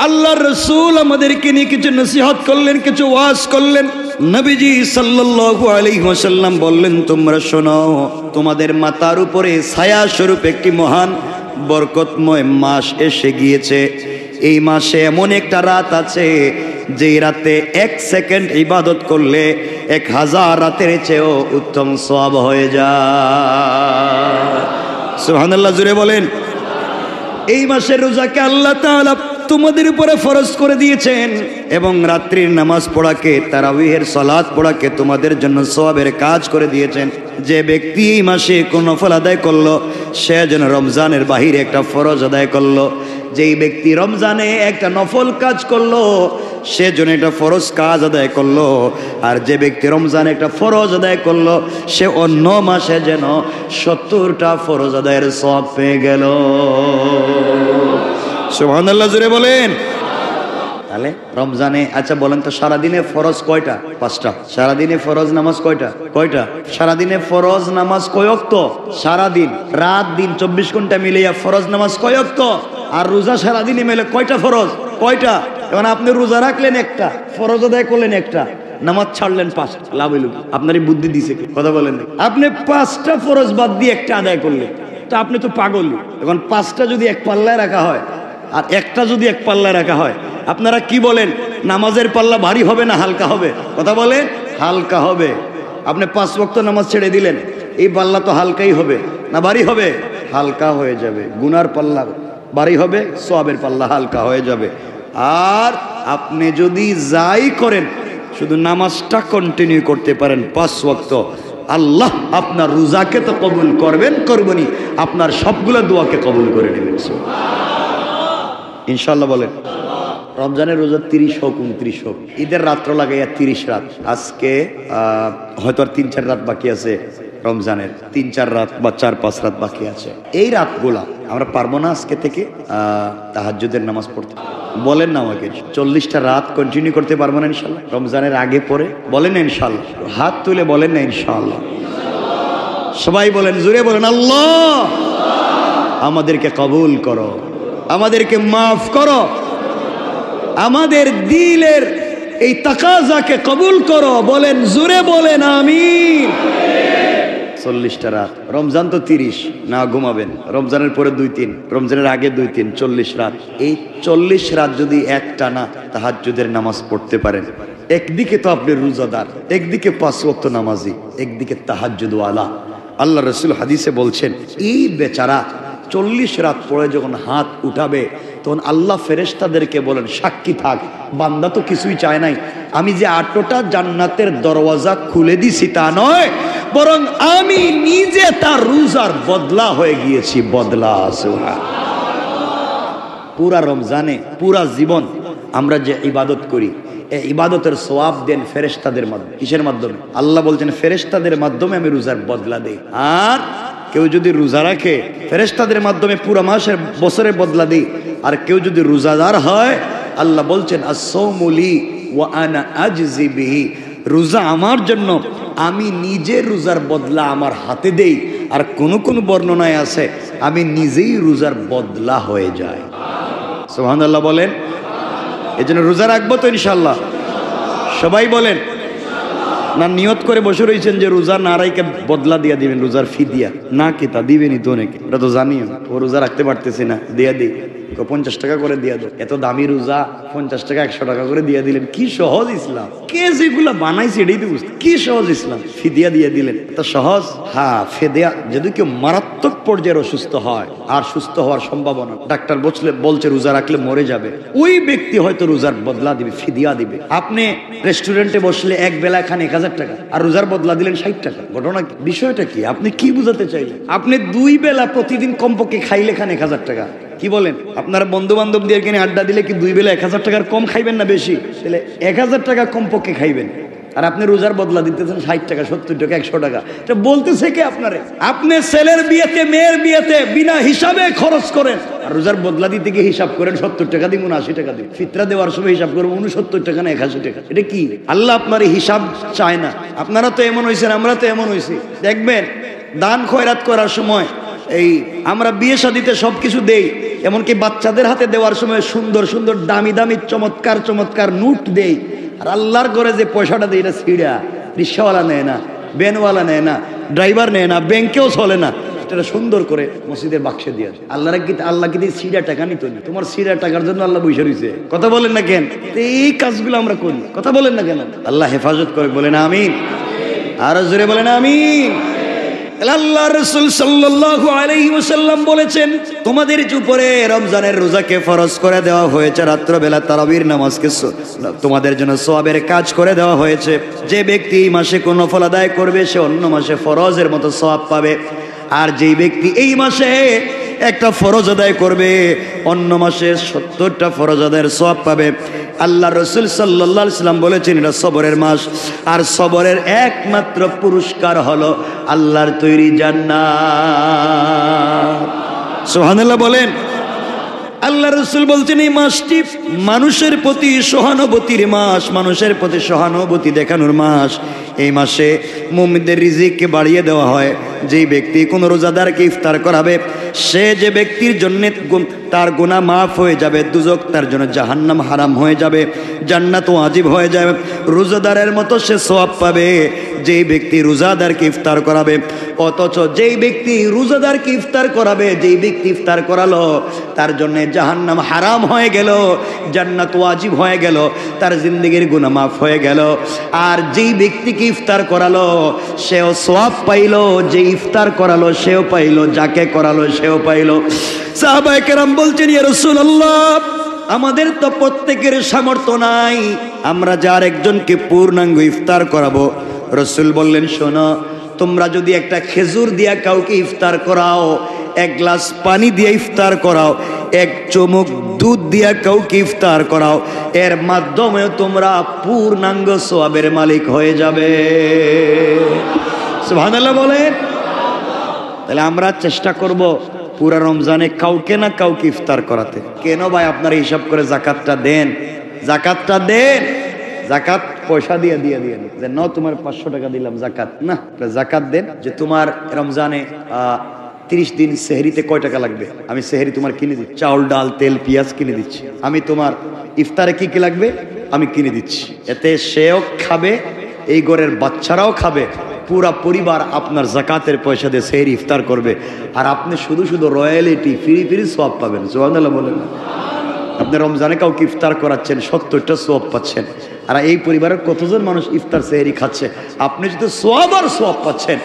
আল্লাহর রাসূল আমাদেরকে নিয়ে কিছু নসিহত করলেন, কিছু ওয়াজ করলেন। নবীজি সাল্লাল্লাহু আলাইহি ওয়াসাল্লাম বললেন তোমরা শোনো, তোমাদের মাথার উপরে ছায়া স্বরূপ একটি মহান বরকতময় মাস এসে গিয়েছে। এই মাসে এমন একটা রাত আছে যে রাতে 1 সেকেন্ড ইবাদত করলে 1000 রাতের চেয়েও উত্তম সওয়াব হয়ে যায়। সুবহানাল্লাহ জুড়ে বলেন। এই মাসের রোজাকে আল্লাহ তাআলা তোমাদের উপরে ফরজ করে দিয়েছেন এবং রাত্রির নামাজ পড়াকে, তারাবিহের সালাত পড়াকে তোমাদের জন্য সওয়াবের কাজ করে দিয়েছেন। যে ব্যক্তি এই মাসে কোন নফল আদায় করলো সে যেন রমজানের বাহিরে একটা ফরজ আদায় করলো। যেই ব্যক্তি রমজানে একটা নফল কাজ করলো সে যেন একটা ফরজ কাজ আদায় করলো, আর যে ব্যক্তি রমজানে একটা ফরজ আদায় করলো সে অন্য মাসে যেন 70টা ফরজ আদায়ের সওয়াব পেয়ে গেল। সুবহানাল্লাহ জোরে বলেন। তাহলে রমজানে আচ্ছা বলেন তো সারাদিনে ফরজ কয়টা? 5টা। সারাদিনে ফরজ নামাজ কয়টা? সারাদিনে ফরজ নামাজ কয় ওয়াক্ত? সারাদিন রাত দিন 24 ঘন্টা মিলিয়ে ফরজ নামাজ কয় ওয়াক্ত? আর রোজা সারাদিনে মিলে কয়টা ফরজ? কয়টা? এখন আপনি রোজা রাখলেন একটা, ফরজ আদায় করলেন একটা, নামাজ ছাড়লেন 5টা, লাভ হইল? আপনারই বুদ্ধি দিছে কি? কথা বলেন। আপনি 5টা ফরজ বাদ দিয়ে একটা আদায় করলেন, তো আপনি তো পাগল। এখন 5টা যদি এক পাল্লায় রাখা হয় আর একটা যদি এক পাল্লায় রাখা হয়, আপনারা কি বলেন? নামাজের পাল্লা ভারী হবে না হালকা হবে? কথা বলেন। হালকা হবে। আপনি 5 ওয়াক্ত নামাজ ছেড়ে দিলেন, এই পাল্লা তো হালকাই হবে না ভারী হবে? হালকা হয়ে যাবে। গুনার পাল্লা ভারী হবে, সওয়াবের পাল্লা হালকা হয়ে যাবে। আর আপনি যদি যাই করেন শুধু নামাজটা কন্টিনিউ করতে পারেন 5 ওয়াক্ত, আল্লাহ আপনার রোজাকে তো কবুল করবেনই, আপনার সবগুলো দোয়াকে কবুল করে নেবেন ইনশাআল্লাহ। বলেন রমজানের রোজা 30 হোক 29 হোক, ঈদের রাত্র লাগাইয়া 30 রাত। আজকে হয়তো আর 3-4 রাত বাকি আছে রমজানের, 3-4 রাত বা 4-5 রাত বাকি আছে। এই রাতগুলা আমরা পারবো না আজকে থেকে তাহাজ্জুদের নামাজ পড়তে? বলেন না আমাকে। 40টা রাত কন্টিনিউ করতে পারবো না ইনশাআল্লাহ রমজানের আগে পরে? বলেন না ইনশাআল্লাহ। হাত তুলে বলেন না ইনশাআল্লাহ। সবাই বলেন, জোরে বলেন আল্লাহ আমাদেরকে কবুল করো, আমাদেরকে মাফ করো, আমাদের দিলের এই তাকাজাকে কবুল করো। বলেন জোরে বলেন আমিন। 40টা রাত। রমজান তো 30 না ঘুমাবেন, রমজানের পরে 2-3, রমজানের আগে 2-3, 40 রাত। এই 40 রাত যদি একটানা তাহাজ্জুদের নামাজ পড়তে পারেন একদিকে তো আপনি রোজাদার, একদিকে 5 ওয়াক্ত নামাজি, একদিকে তাহাজ্জুদ ওয়ালা। আল্লাহ রাসূল হাদিসে বলছেন এই বেচারা 40 রাত পরে যখন হাত উঠাবে তখন আল্লাহ ফেরেশতাদেরকে বলেন সাক্ষী থাক, বান্দা তো কিছুই চায় নাই, আমি যে 8টা জান্নাতের দরওয়াজা খুলে দিছি তা নয়, বরং আমি নিজে তার রোজার বদলা হয়ে গিয়েছি। বদলা। পুরা রমজানে পুরা জীবন আমরা যে ইবাদত করি, এই ইবাদতের সওয়াব দেন ফেরেশতাদের মাধ্যমে। কিসের মাধ্যমে? আল্লাহ বলছেন ফেরেশতাদের মাধ্যমে আমি রোজার বদলা দেই। আর কেউ যদি রোজা রাখে ফেরেশতাদের মাধ্যমে পুরা মাসের বছরের বদলা দেই। আর কেউ যদি রোজাদার হয় আল্লাহ বলছেন আস-সাওমু লি ওয়া আনা আজজি বিহি, রোজা আমার জন্য, আমি নিজে রোজার বদলা আমার হাতে দেই। আর কোন কোন বর্ণনায় আছে আমি নিজেই রোজার বদলা হয়ে যাই। সুবহানাল্লাহ বলেন। এই জন্য রোজা রাখবো তো ইনশাল্লাহ, সবাই বলেন। না নিয়ত করে বসে রয়েছেন যে রোজা না রাইকে বদলা দিয়া দিবেন, রোজার ফি দিয়া না, কি তা দিবেনই তো অনেকে, এটা তো জানিও। ও রোজা রাখতে পারতেছি না, দিয়া দিই, 50 টাকা করে দিয়া দো। এত দামি রোজা 50 টাকা 100 টাকা করে দিয়া দিলেন, কি সহজ ইসলাম। কে যেগুলা বানাইছে এটাই তো বুঝতে, কি সহজ ইসলাম। ফিদিয়া দিয়ে দিলেন, এত সহজ। হ্যাঁ ফিদিয়া, যদি কেউ মারাত্মক পর্যায়ের অসুস্থ হয় আর সুস্থ হওয়ার সম্ভাবনা, ডাক্তার বলছে রোজা রাখলে মরে যাবে, ওই ব্যক্তি হয়তো রোজার বদলা দিবে, ফিদিয়া দিবে। আপনি রেস্টুরেন্টে বসলে এক বেলা খান 1000 টাকা আর রোজার বদলা দিলেন 60 টাকা। ঘটনা কি? বিষয়টা কি? আপনি কি বুঝাতে চাইলেন? আপনি 2 বেলা প্রতিদিন কমপক্ষে খাইলে খান 1000 টাকা। কি বলেন? আপনারা বন্ধু বান্ধব দিয়ে কিনে আড্ডা দিলে কি 2 বেলা 1000 টাকার কম খাইবেন না বেশি? তাহলে 1000 টাকা কমপক্ষে খাইবেন, আর আপনি রোজার বদলা দিতেছেন 60 টাকা, 70 টাকা, 100 টাকা। এটা বলতেছে কে আপনারে? আপনি ছেলের বিয়েতে মেয়ের বিয়েতে বিনা হিসাবে খরচ করেন, আর রোজার বদলা দিতে গিয়ে হিসাব করেন 70 টাকা দিব না 80 টাকা দিব। ফিতরা দেওয়ার সময় হিসাব করবো 69 টাকা না 81 টাকা। এটা কি? আল্লাহ আপনার হিসাব চায় না। আপনারা তো এমন হয়েছেন, আমরা তো এমন হয়েছি। দেখবেন দান খয়রাত করার সময় এই আমরা বিয়ে শাদিতে সবকিছু দেই, এমনকি বাচ্চাদের হাতে দেওয়ার সময় সুন্দর সুন্দর দামি দামি চমৎকার চমৎকার নোট দেই। আর আল্লাহর ঘরে যে পয়সাটা দেয় এটা সিঁড়া, রিক্সাওয়ালা নেয় না, ভ্যানওয়ালা নেয় না, ড্রাইভার নেয় না, ব্যাংকেও চলে না, এটা সুন্দর করে মসজিদের বাক্সে দিয়ে আল্লাহ কি দিয়ে সিঁড়া টাকা নিত না। তোমার সিঁড়া টাকার জন্য আল্লাহ বসে রয়েছে। কথা বলেন না কেন? এই কাজগুলো আমরা করি, কথা বলেন না কেন? আল্লাহ হেফাজত করে, বলেন আমিন। আর জোরে বলেন আমিন। আল্লাহ রাসূল সাল্লাল্লাহু আলাইহি ওয়াসাল্লাম বলেছেন তোমাদের উপরে রমজানের রোজাকে ফরজ করে দেওয়া হয়েছে, রাত্রবেলা তারাবির নামাজকে তোমাদের জন্য সওয়াবের কাজ করে দেওয়া হয়েছে। যে ব্যক্তি এই মাসে কোনো নফল আদায় করবে সে অন্য মাসে ফরজের মতো সওয়াব পাবে, আর যেই ব্যক্তি এই মাসে একটা ফরজ আদায় করবে অন্য মাসে 70টা ফরজ আদায়ের সওয়াব পাবে। আল্লাহ রাসূল সাল্লাল্লাহু আলাইহি ওয়াসাল্লাম বলেছেন এটা সবরের মাস, আর সবরের একমাত্র পুরস্কার হলো আল্লাহর তৈরি জান্নাত। সুবহানাল্লাহ বলেন। আল্লাহ রাসূল বলছেন এই মাসটি মানুষের প্রতি সহানুভূতির মাস, মানুষের প্রতি সহানুভূতি দেখানোর মাস। এই মাসে মুমিনদের রিজিককে বাড়িয়ে দেওয়া হয়। যেই ব্যক্তি কোনো রোজাদারকে ইফতার করাবে সে যে ব্যক্তির জন্য তার গুনাহ মাফ হয়ে যাবে, দুজক তার জন্য জাহান্নাম হারাম হয়ে যাবে, জান্নাত ওয়াজিব হয়ে যাবে। রোজাদারের মতো সে সওয়াব পাবে যেই ব্যক্তি রোজাদারকে ইফতার করাবে। অথচ যেই ব্যক্তি রোজাদারকে ইফতার করাবে, যেই ব্যক্তি ইফতার করালো তার জন্য জাহান্নাম হারাম হয়ে গেল, জান্নাত ওয়াজিব হয়ে গেল, তার জিন্দেগির গুনাহ মাফ হয়ে গেল। আর যেই ব্যক্তিকে ইফতার করালো সেও সওয়াব পাইলো, যে ইফতার করালো সেও পাইলো, যাকে করালো সেও পাইলো। সাহাবায়ে কেরাম বলছেন ইয়া রাসূলুল্লাহ আমাদের তো প্রত্যেকের সামর্থ্য নাই, আমরা যে আরেকজনকে পূর্ণাঙ্গ ইফতার করাবো। রাসূল বললেন শোনো, তোমরা যদি একটা খেজুর দিয়া কাউকে ইফতার করাও, এক গ্লাস পানি দিয়ে ইফতার করাও, এক চুমুক দুধ দিয়া কাউকে ইফতার করাও, এর মাধ্যমেও তোমরা পূর্ণাঙ্গ সওয়াবের মালিক হয়ে যাবে। সুবহানাল্লাহ বলেন। তাহলে আমরা চেষ্টা করব পুরা রমজানে কাউকে না কাউকে ইফতার করাতে। কেন ভাই আপনারা হিসাব করে জাকাতটা দেন, জাকাতটা দেন, জাকাত পয়সা দিয়ে দিয়ে দিয়ে যে ন তোমার 500 টাকা দিলাম জাকাত না, জাকাত দেন। যে তোমার রমজানে 30 দিন সেহরিতে কয় টাকা লাগবে, আমি সেহরি তোমার কিনে দিচ্ছি, চাউল ডাল তেল পেঁয়াজ কিনে দিচ্ছি। আমি তোমার ইফতারে কি কি লাগবে আমি কিনে দিচ্ছি। এতে সেও খাবে, এই ঘরের বাচ্চারাও খাবে, পুরা পরিবার আপনার জাকাতের পয়সা দিয়ে সেহরি ইফতার করবে। আর আপনি শুধু শুধু রয়্যালিটি ফ্রি ফ্রি সওয়াব পাবেন। সুবহানাল্লাহ বলেন। আপনি রমজানে কাউকে ইফতার করাচ্ছেন 70টা সওয়াব পাচ্ছেন, আর এই পরিবারের কতজন মানুষ ইফতার সেহরি খাচ্ছে, আপনি যদি সওয়াব আর সওয়াব পাচ্ছেন।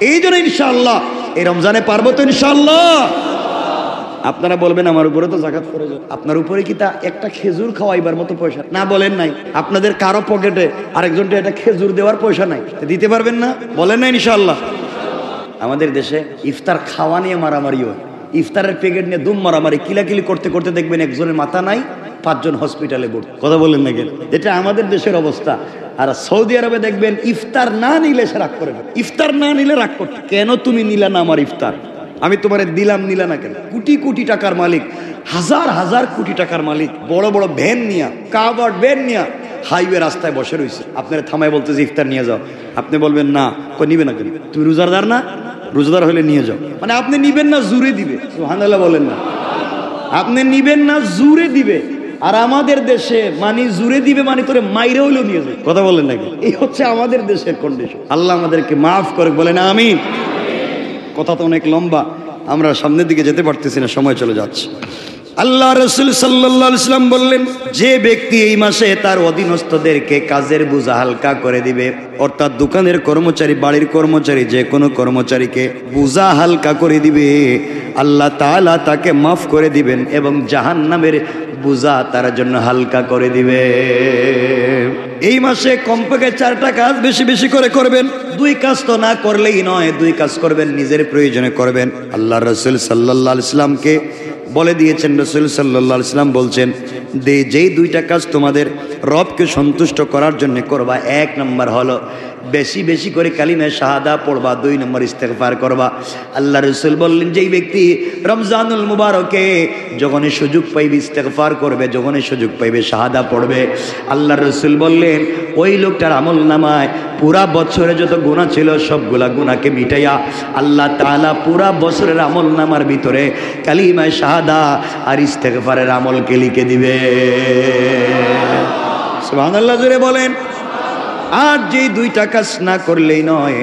এই জন্য ইনশাআল্লাহ এই রমজানে পারবো তো ইনশাআল্লাহ। আপনারা বলবেন আমার উপরে তো যাকাত ফরজ, আপনার উপরে কি তা একটা খেজুর খাওয়াইবার মতো পয়সা না? বলেন নাই। আপনাদের কারো পকেটে আরেকজনকে একটা খেজুর দেওয়ার পয়সা নাই, দিতে পারবেন না? বলেন না ইনশাআল্লাহ। আমাদের দেশে ইফতার খাওয়া নিয়ে মারামারি হয়, ইফতারের প্যাকেট নিয়ে দুম মারামারি, কিলাকিলি করতে করতে দেখবেন একজনের মাথা নাই, 5 জন হসপিটালে ভর্তি। কথা বলেন না কেন? এটা আমাদের দেশের অবস্থা। আর সৌদি আরবে দেখবেন ইফতার না নিলে সে রাগ করবে, ইফতার না নিলে রাগ করবে, কেন তুমি নিলা না আমার ইফতার, আমি তোমারে দিলাম, নিলা না কেন? কোটি কোটি টাকার মালিক, হাজার হাজার কোটি টাকার মালিক, বড় বড় ভ্যান নিয়া, কাভার্ড ভ্যান নিয়া হাইওয়ে রাস্তায় বসে রয়েছে, আপনারা থামায় বলতেছে ইফতার নিয়ে যাও, আপনি বলবেন না, নিবে না কেন? তুমি রোজাদার না? রোজাদার হলে নিয়ে যাও। মানে আপনি নিবেন না, জুড়ে দিবে। সুবহানাল্লাহ বলেন না। আপনি নিবেন না, জুড়ে দিবে। আর আমাদের দেশে মানে জুড়ে দিবে মানে তোরে মাইরে হইলেও নিয়ে যাবে। কথা বলেন নাকি? এই হচ্ছে আমাদের দেশের কন্ডিশন। আল্লাহ আমাদেরকে মাফ করে, বলেন আমিন। কথা তো অনেক লম্বা, আমরা সামনের দিকে যেতে পারতেছি না, সময় চলে যাচ্ছে। আল্লাহ রাসূল সাল্লাল্লাহু আলাইহি ওয়াসাল্লাম বললেন, যে ব্যক্তি এই মাসে তার অধীনস্থদেরকে কাজের বোঝা হালকা করে দিবে, অর্থাৎ দোকানের কর্মচারী, বাড়ির কর্মচারী, যে কোনো কর্মচারীকে বোঝা হালকা করে দিবে, আল্লাহ তাআলা তাকে মাফ করে দিবেন এবং জাহান্নামের বোঝা তার জন্য হালকা করে দিবে। এই মাসে কমপক্ষে 4টা কাজ বেশি বেশি করে করবেন। 2 কাজ তো না করলেই নয়, 2 কাজ করবেন, নিজের প্রয়োজনে করবেন। আল্লাহ রাসূল সাল্লাল্লাহু আলাইহি ওয়াসাল্লামকে বলে দিয়েছেন, রাসূল সাল্লাল্লাহু আলাইহি ওয়াসাল্লাম বলছেন, যেই 2টা কাজ তোমাদের রবকে সন্তুষ্ট করার জন্য করবা, 1 নম্বর হলো বেশি বেশি করে কালিমা শাহাদা পড়বা, 2 নম্বর ইস্তেগফার করবা। আল্লাহ রাসূল বললেন, যেই ব্যক্তি রমজানুল মুবারকে যখনই সুযোগ পাইবে ইস্তেগফার করবে, যখনই সুযোগ পাইবে শাহাদা পড়বে, আল্লাহ রাসূল বললেন ওই লোকটার আমল নামায় পুরা বছরে যত গুনাহ ছিল সবগুলা গুনাহকে মিটাইয়া আল্লাহ তাআলা পুরা বছরের আমল নামার ভিতরে কালিমা শাহাদা আর ইস্তেগফারের আমলকে লিখে দিবে। সুবহানাল্লাহ জোরে বলেন। আর যেই 2টা কাজ না করলেই নয়,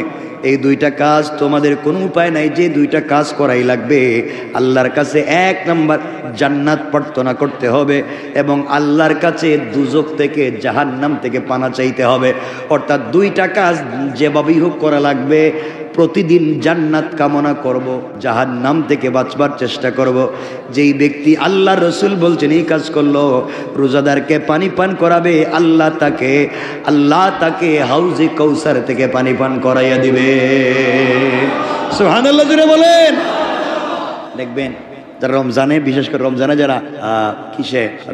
এই 2টা কাজ তোমাদের কোনো উপায় নাই, যে 2টা কাজ করাই লাগবে। আল্লাহর কাছে 1 নম্বর জান্নাত প্রার্থনা করতে হবে এবং আল্লাহর কাছে দুজক থেকে, জাহান্নাম থেকে পানা চাইতে হবে। অর্থাৎ 2টা কাজ যেভাবেই হোক করা লাগবে। প্রতিদিন জান্নাত কামনা করব, জাহান্নাম থেকে বাঁচবার চেষ্টা করব। যেই ব্যক্তি, আল্লাহ রাসূল বলছেন, এই কাজ করলো, রোজাদারকে পানি পান করাবে, আল্লাহ তাকে হাউজে কাউসার থেকে পানি পান করাইয়া দিবে। সুবহানাল্লাহ জোরে বলেন। দেখবেন যারা রমজানে, বিশেষ করে রমজানে যারা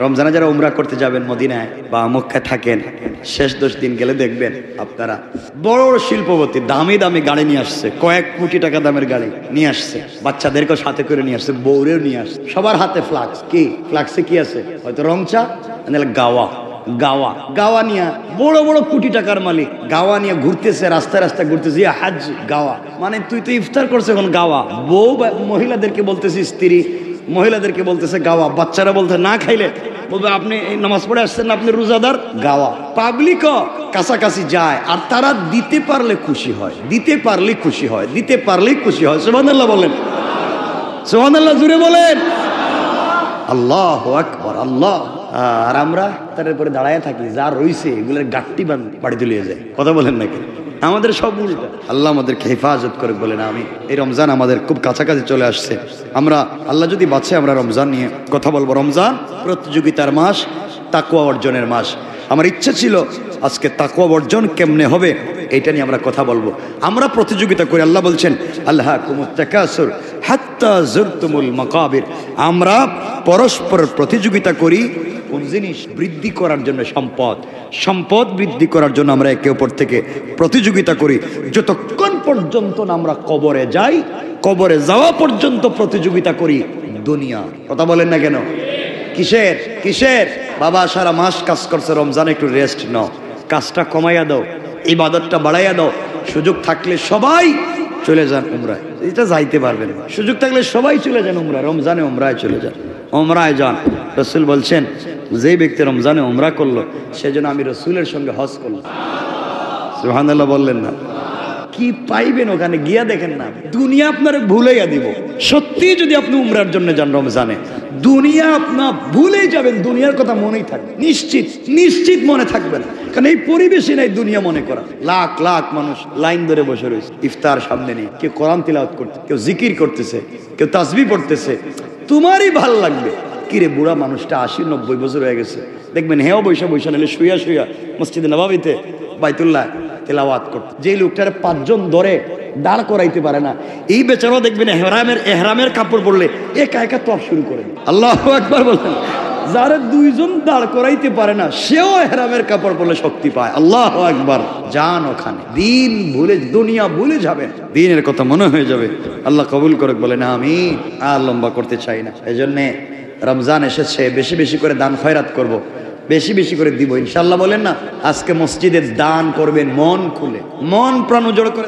রমজানে যারা উমরা করতে যাবেন মদিনায় বা মক্কায় থাকেন, শেষ 10 দিন গেলে দেখবেন আপনারা বড় বড় শিল্পপতি দামি দামি গাড়ি নিয়ে আসছে, কয়েক কোটি টাকা দামের গাড়ি নিয়ে আসছে, বাচ্চাদেরকেও সাথে করে নিয়ে আসছে, বউরেও নিয়ে আসছে, সবার হাতে ফ্লাক্স। কি ফ্লাক্সে কি আছে? হয়তো রং চা, গাওয়া নিয়ে বড় বড় কোটি টাকার মালিক গাওয়া নিয়ে ঘুরতেছে, রাস্তায় রাস্তায় ঘুরতেছে, হাজ গাওয়া। মানে তুই তো ইফতার করছে, এখন গাওয়া। বউ মহিলাদেরকে বলতেছে, স্ত্রী মহিলাদেরকে বলতেছে গাওয়া। বাচ্চারা বলতে না খাইলে বলবে আপনি নামাজ পড়ে আসছেন না, আপনি রোজাদার। গাওয়া। পাবলিকও কাছাকাছি যায়, আর তারা দিতে পারলে খুশি হয়, দিতে পারলেই খুশি হয়। সুবহানাল্লাহ বলেন, সুবহানাল্লাহ জুড়ে বলেন। আল্লাহু আকবার, আল্লাহ। আর আমরা তার উপরে দাঁড়ায় থাকি, যা রইছে এগুলোর গাট্টি বাড়ি তুলিয়ে যায়। কথা বলেন নাকি? আমাদের সব উল্টা। আল্লাহ আমাদেরকে হেফাজত করে, বলেন আমি। এই রমজান আমাদের খুব কাছাকাছি চলে আসছে। আমরা আল্লাহ যদি বাঁচে, আমরা রমজান নিয়ে কথা বলবো। রমজান প্রতিযোগিতার মাস, তাকওয়া অর্জনের মাস। আমার ইচ্ছা ছিল আজকে তাকওয়া অর্জন কেমনে হবে এটা নিয়ে আমরা কথা বলবো। আমরা প্রতিযোগিতা করি, আল্লাহ বলছেন আল্লাহকুমুত তাকাসুর হাত্তা যুরতুমুল মাকাবির। আমরা পরস্পর প্রতিযোগিতা করি কোন জিনিস বৃদ্ধি করার জন্য? সম্পদ বৃদ্ধি করার জন্য আমরা একে অপর থেকে প্রতিযোগিতা করি। যতক্ষণ পর্যন্ত না আমরা কবরে যাই, কবরে যাওয়া পর্যন্ত প্রতিযোগিতা করি দুনিয়া। কথা বলেন না কেন? কিসের? বাবা সারা মাস কাজ করছে, রমজান একটু রেস্ট নাও, কাজটা কমাইয়া দাও, ইবাদতটা বাড়াইয়া দাও। সুযোগ থাকলে সবাই চলে যান উমরায়। এটা যাইতে পারবেন না। সুযোগ থাকলে সবাই চলে যান উমরায়, রমজানে উমরায় চলে যান, উমরায় যান। রাসূল বলছেন, যেই ব্যক্তি রমজানে উমরা করলো, সেজন্য আমি রাসূলের সঙ্গে হজ করলাম। সুবহানাল্লাহ বললেন না? কি পাইবেন ওখানে গিয়া দেখেন না, দুনিয়া আপনার ভুলাইয়া দিব। সত্যি যদি আপনি উমরার জন্য যান রমজানে, দুনিয়া আপনার ভুলে যাবেন, দুনিয়ার কথা মনেই থাকবে, নিশ্চিত নিশ্চিত মনে থাকবে না। কারণ এই পরিবেশই নাই দুনিয়া মনে করা। লাখ লাখ মানুষ লাইন ধরে বসে রয়েছে ইফতার সামনে নিয়ে, কেউ কোরআন তিলাওয়াত করছে, কেউ জিকির করতেছে, কেউ তাসবিহ পড়তেছে। তোমারই ভাল লাগবে, কিরে বুড়া মানুষটা 80-90 বছর হয়ে গেছে, দেখবেন হেও বৈশা বৈশা নিলে শুয়া শুয়া মসজিদে নববীতে বাইতুল্লাহ তেলাওয়াত করতে। যে লোকটার 5 জন ধরে দাঁড় করাইতে পারে না, এই বেচারাও দেখবেন এহরামের কাপড় পরলে একা একা তফ শুরু করে। আল্লাহু আকবার বলেন। যারা 2 জন দাঁড় করাইতে পারে না, সেও এহরামের কাপড় পরলে শক্তি পায়। আল্লাহু আকবার। যান ওখানে, দিন ভুলে, দুনিয়া ভুলে যাবেন, দিনের কথা মনে হয়ে যাবে। আল্লাহ কবুল করুক, বলেন আমিন। আর লম্বা করতে চাই না, এই জন্যে রমজান এসেছে, বেশি বেশি করে দান খয়রাত করব, বেশি বেশি করে দিব ইনশাআল্লাহ। বলেন না, আজকে মসজিদে দান করবেন মন খুলে, মন প্রাণ উজাড় করে।